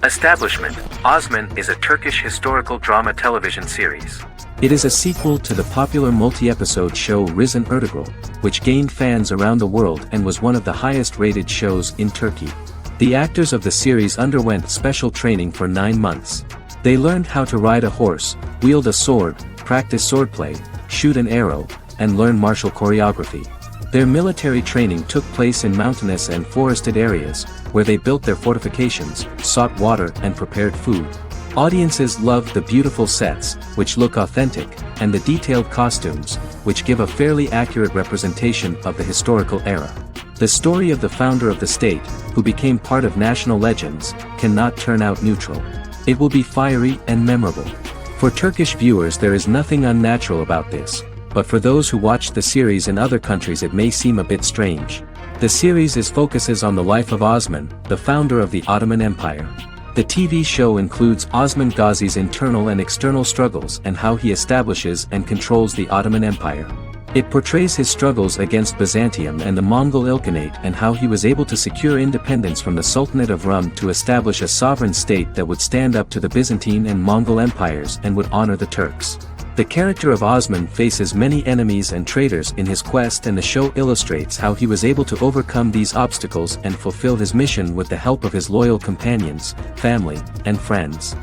Establishment, Osman is a Turkish historical drama television series. It is a sequel to the popular multi-episode show Risen Ertugrul, which gained fans around the world and was one of the highest-rated shows in Turkey. The actors of the series underwent special training for 9 months. They learned how to ride a horse, wield a sword, practice swordplay, shoot an arrow, and learn martial choreography. Their military training took place in mountainous and forested areas, where they built their fortifications, sought water and prepared food. Audiences loved the beautiful sets, which look authentic, and the detailed costumes, which give a fairly accurate representation of the historical era. The story of the founder of the state, who became part of national legends, cannot turn out neutral. It will be fiery and memorable. For Turkish viewers there is nothing unnatural about this, but for those who watched the series in other countries it may seem a bit strange. The series focuses on the life of Osman, the founder of the Ottoman Empire. The TV show includes Osman Ghazi's internal and external struggles and how he establishes and controls the Ottoman Empire. It portrays his struggles against Byzantium and the Mongol Ilkhanate and how he was able to secure independence from the Sultanate of Rum to establish a sovereign state that would stand up to the Byzantine and Mongol empires and would honor the Turks. The character of Osman faces many enemies and traitors in his quest, and the show illustrates how he was able to overcome these obstacles and fulfill his mission with the help of his loyal companions, family, and friends.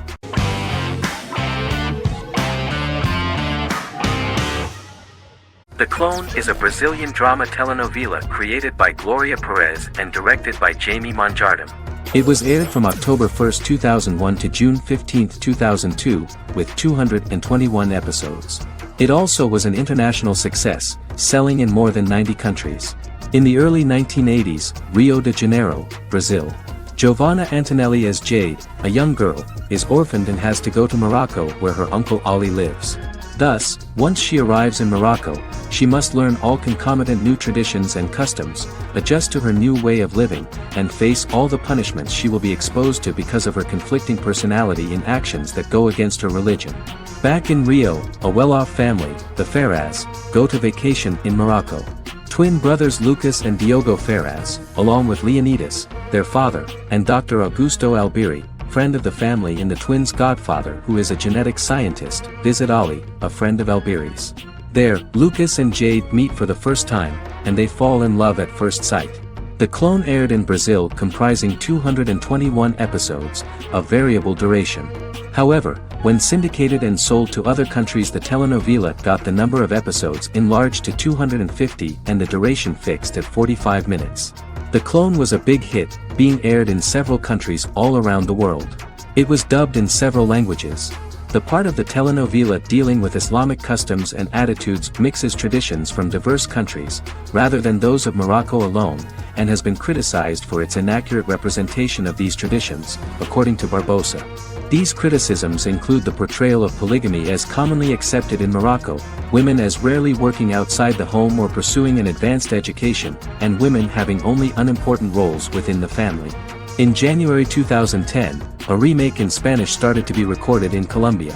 The Clone is a Brazilian drama telenovela created by Gloria Perez and directed by Jamie Monjardim. It was aired from October 1, 2001 to June 15, 2002, with 221 episodes. It also was an international success, selling in more than 90 countries. In the early 1980s, Rio de Janeiro, Brazil. Giovanna Antonelli as Jade, a young girl, is orphaned and has to go to Morocco where her uncle Ali lives. Thus, once she arrives in Morocco, she must learn all concomitant new traditions and customs, adjust to her new way of living, and face all the punishments she will be exposed to because of her conflicting personality in actions that go against her religion. Back in Rio, a well-off family, the Ferraz, go to vacation in Morocco. Twin brothers Lucas and Diogo Ferraz, along with Leonidas, their father, and Dr. Augusto Albiri, friend of the family and the twins' godfather who is a genetic scientist, visit Ali, a friend of Albiri's. There, Lucas and Jade meet for the first time, and they fall in love at first sight. The Clone aired in Brazil comprising 221 episodes, of variable duration. However, when syndicated and sold to other countries the telenovela got the number of episodes enlarged to 250 and the duration fixed at 45 minutes. The Clone was a big hit, being aired in several countries all around the world. It was dubbed in several languages. The part of the telenovela dealing with Islamic customs and attitudes mixes traditions from diverse countries, rather than those of Morocco alone, and has been criticized for its inaccurate representation of these traditions, according to Barbosa. These criticisms include the portrayal of polygamy as commonly accepted in Morocco, women as rarely working outside the home or pursuing an advanced education, and women having only unimportant roles within the family. In January 2010, a remake in Spanish started to be recorded in Colombia.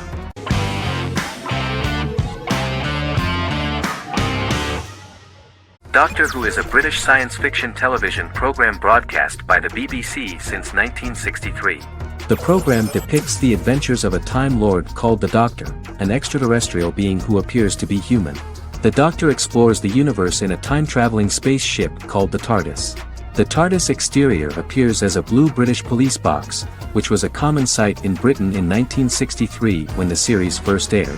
Doctor Who is a British science fiction television program broadcast by the BBC since 1963. The program depicts the adventures of a Time Lord called the Doctor, an extraterrestrial being who appears to be human. The Doctor explores the universe in a time-traveling spaceship called the TARDIS. The TARDIS exterior appears as a blue British police box, which was a common sight in Britain in 1963 when the series first aired.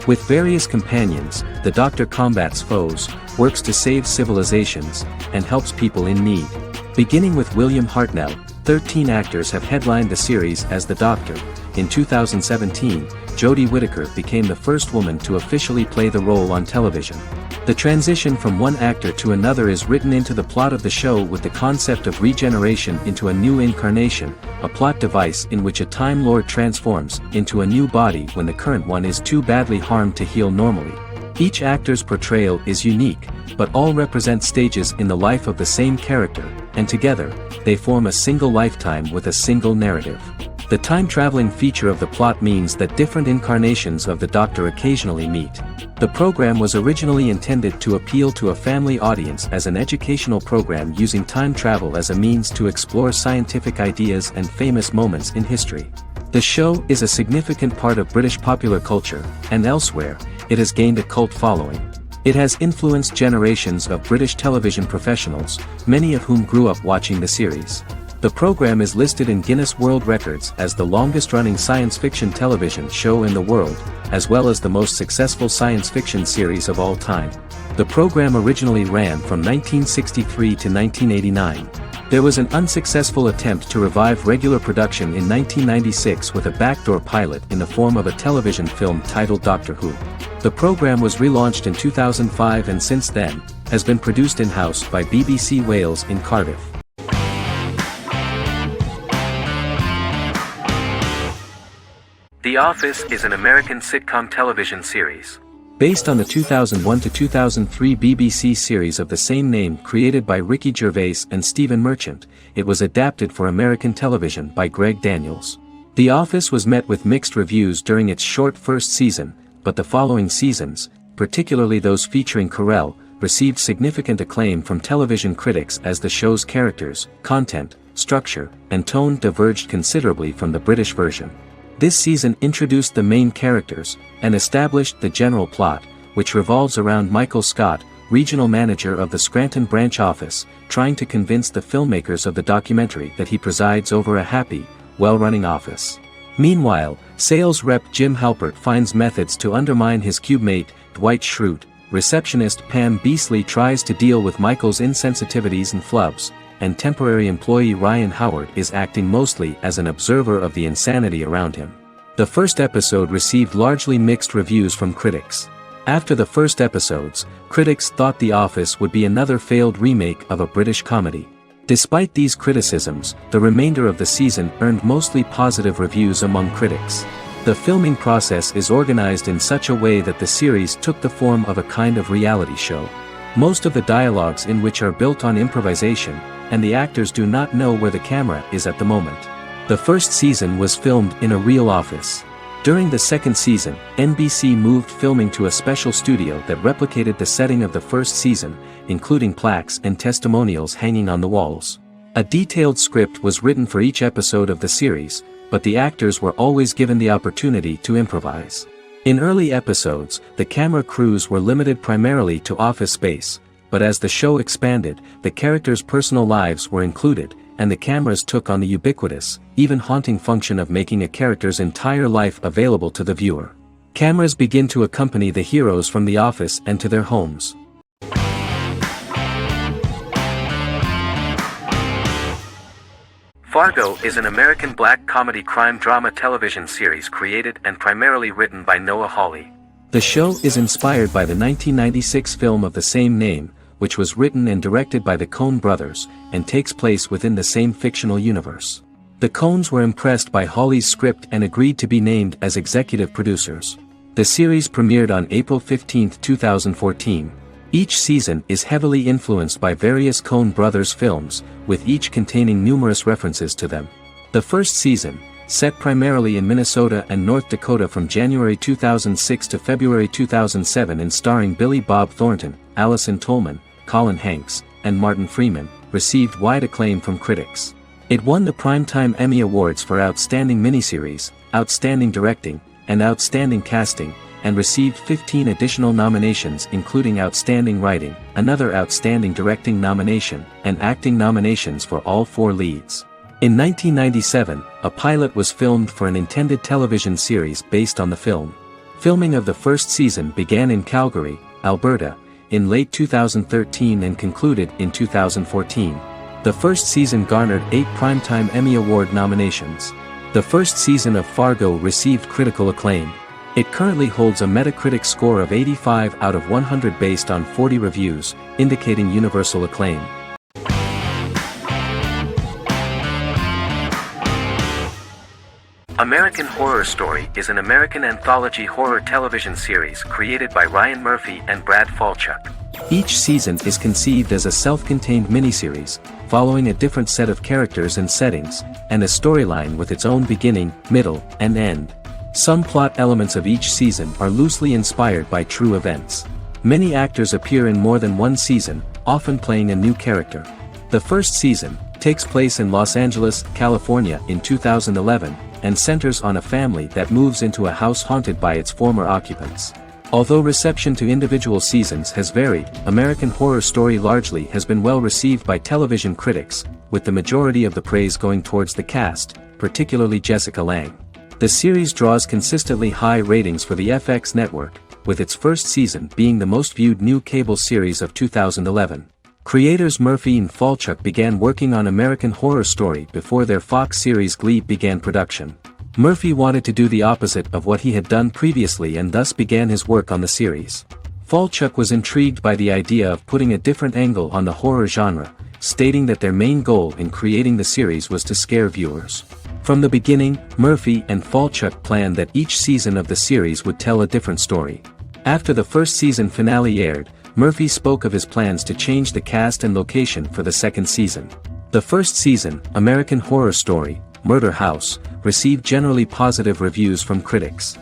With various companions, the Doctor combats foes, works to save civilizations, and helps people in need. Beginning with William Hartnell, 13 actors have headlined the series as the Doctor. In 2017, Jodie Whittaker became the first woman to officially play the role on television. The transition from one actor to another is written into the plot of the show with the concept of regeneration into a new incarnation, a plot device in which a Time Lord transforms into a new body when the current one is too badly harmed to heal normally. Each actor's portrayal is unique, but all represent stages in the life of the same character, and together, they form a single lifetime with a single narrative. The time-traveling feature of the plot means that different incarnations of the Doctor occasionally meet. The program was originally intended to appeal to a family audience as an educational program using time travel as a means to explore scientific ideas and famous moments in history. The show is a significant part of British popular culture, and elsewhere, it has gained a cult following. It has influenced generations of British television professionals, many of whom grew up watching the series. The program is listed in Guinness World Records as the longest-running science fiction television show in the world, as well as the most successful science fiction series of all time. The program originally ran from 1963 to 1989. There was an unsuccessful attempt to revive regular production in 1996 with a backdoor pilot in the form of a television film titled Doctor Who. The program was relaunched in 2005 and since then, has been produced in-house by BBC Wales in Cardiff. The Office is an American sitcom television series. Based on the 2001 to 2003 BBC series of the same name created by Ricky Gervais and Stephen Merchant, it was adapted for American television by Greg Daniels. The Office was met with mixed reviews during its short first season, but the following seasons, particularly those featuring Carell, received significant acclaim from television critics as the show's characters, content, structure, and tone diverged considerably from the British version. This season introduced the main characters, and established the general plot, which revolves around Michael Scott, regional manager of the Scranton branch office, trying to convince the filmmakers of the documentary that he presides over a happy, well-running office. Meanwhile, sales rep Jim Halpert finds methods to undermine his cubemate, Dwight Schrute. Receptionist Pam Beasley tries to deal with Michael's insensitivities and flubs, and temporary employee Ryan Howard is acting mostly as an observer of the insanity around him. The first episode received largely mixed reviews from critics. After the first episodes, critics thought The Office would be another failed remake of a British comedy. Despite these criticisms, the remainder of the season earned mostly positive reviews among critics. The filming process is organized in such a way that the series took the form of a kind of reality show. Most of the dialogues in which are built on improvisation, and the actors do not know where the camera is at the moment. The first season was filmed in a real office. During the second season, NBC moved filming to a special studio that replicated the setting of the first season, including plaques and testimonials hanging on the walls. A detailed script was written for each episode of the series, but the actors were always given the opportunity to improvise. In early episodes, the camera crews were limited primarily to office space, but as the show expanded, the characters' personal lives were included, and the cameras took on the ubiquitous, even haunting function of making a character's entire life available to the viewer. Cameras begin to accompany the heroes from the office and to their homes. Fargo is an American black comedy crime drama television series created and primarily written by Noah Hawley. The show is inspired by the 1996 film of the same name, which was written and directed by the Coen brothers, and takes place within the same fictional universe. The Coens were impressed by Hawley's script and agreed to be named as executive producers. The series premiered on April 15, 2014. Each season is heavily influenced by various Coen brothers films, with each containing numerous references to them. The first season, set primarily in Minnesota and North Dakota from January 2006 to February 2007 and starring Billy Bob Thornton, Allison Tolman, Colin Hanks, and Martin Freeman, received wide acclaim from critics. It won the Primetime Emmy Awards for Outstanding Miniseries, Outstanding Directing, and Outstanding Casting, and received 15 additional nominations including Outstanding Writing, another Outstanding Directing nomination, and acting nominations for all four leads. In 1997, a pilot was filmed for an intended television series based on the film. Filming of the first season began in Calgary, Alberta, in late 2013 and concluded in 2014. The first season garnered 8 Primetime Emmy Award nominations. The first season of Fargo received critical acclaim. It currently holds a Metacritic score of 85 out of 100 based on 40 reviews, indicating universal acclaim. American Horror Story is an American anthology horror television series created by Ryan Murphy and Brad Falchuk. Each season is conceived as a self-contained miniseries, following a different set of characters and settings, and a storyline with its own beginning, middle, and end. Some plot elements of each season are loosely inspired by true events. Many actors appear in more than one season, often playing a new character. The first season takes place in Los Angeles, California in 2011, and centers on a family that moves into a house haunted by its former occupants. Although reception to individual seasons has varied, American Horror Story largely has been well received by television critics, with the majority of the praise going towards the cast, particularly Jessica Lange. The series draws consistently high ratings for the FX network, with its first season being the most viewed new cable series of 2011. Creators Murphy and Falchuk began working on American Horror Story before their Fox series Glee began production. Murphy wanted to do the opposite of what he had done previously and thus began his work on the series. Falchuk was intrigued by the idea of putting a different angle on the horror genre, stating that their main goal in creating the series was to scare viewers. From the beginning, Murphy and Falchuk planned that each season of the series would tell a different story. After the first season finale aired, Murphy spoke of his plans to change the cast and location for the second season. The first season, American Horror Story, Murder House, received generally positive reviews from critics.